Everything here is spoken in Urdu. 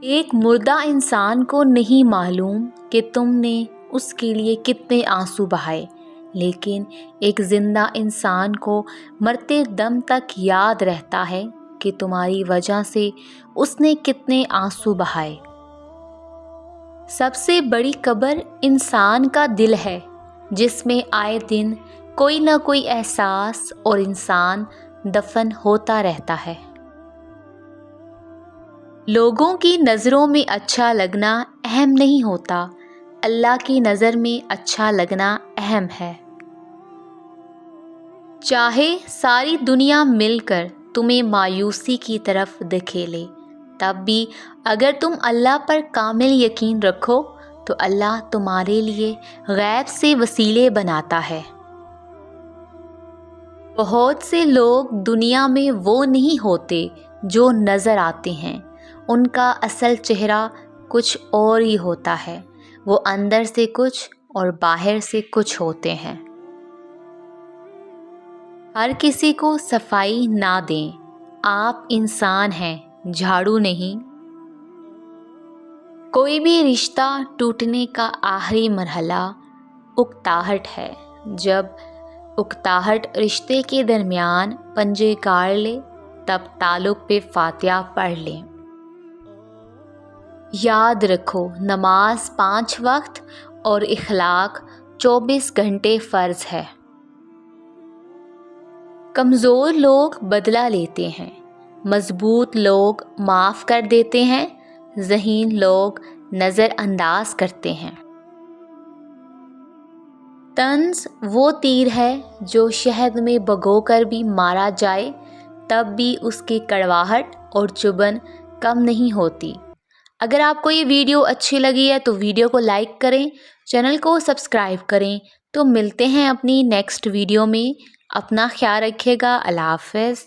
ایک مردہ انسان کو نہیں معلوم کہ تم نے اس کے لیے کتنے آنسو بہائے، لیکن ایک زندہ انسان کو مرتے دم تک یاد رہتا ہے کہ تمہاری وجہ سے اس نے کتنے آنسو بہائے۔ سب سے بڑی قبر انسان کا دل ہے، جس میں آئے دن کوئی نہ کوئی احساس اور انسان دفن ہوتا رہتا ہے۔ لوگوں کی نظروں میں اچھا لگنا اہم نہیں ہوتا، اللہ کی نظر میں اچھا لگنا اہم ہے۔ چاہے ساری دنیا مل کر تمہیں مایوسی کی طرف دھکیلے، تب بھی اگر تم اللہ پر کامل یقین رکھو تو اللہ تمہارے لیے غیب سے وسیلے بناتا ہے۔ بہت سے لوگ دنیا میں وہ نہیں ہوتے جو نظر آتے ہیں، ان کا اصل چہرہ کچھ اور ہی ہوتا ہے، وہ اندر سے کچھ اور باہر سے کچھ ہوتے ہیں۔ ہر کسی کو صفائی نہ دیں، آپ انسان ہیں، جھاڑو نہیں۔ کوئی بھی رشتہ ٹوٹنے کا آخری مرحلہ اکتاہٹ ہے۔ جب اکتاہٹ رشتے کے درمیان پنجے گاڑ لے تب تعلق پہ فاتحہ پڑھ لیں۔ یاد رکھو، نماز 5 وقت اور اخلاق 24 گھنٹے فرض ہے۔ کمزور لوگ بدلہ لیتے ہیں، مضبوط لوگ معاف کر دیتے ہیں، ذہین لوگ نظر انداز کرتے ہیں۔ طنز وہ تیر ہے جو شہد میں بھگو کر بھی مارا جائے تب بھی اس کی کڑواہٹ اور چبھن کم نہیں ہوتی۔ اگر آپ کو یہ ویڈیو اچھی لگی ہے تو ویڈیو کو لائک کریں، چینل کو سبسکرائب کریں۔ تو ملتے ہیں اپنی نیکسٹ ویڈیو میں۔ اپنا خیال رکھیے گا۔ اللہ حافظ۔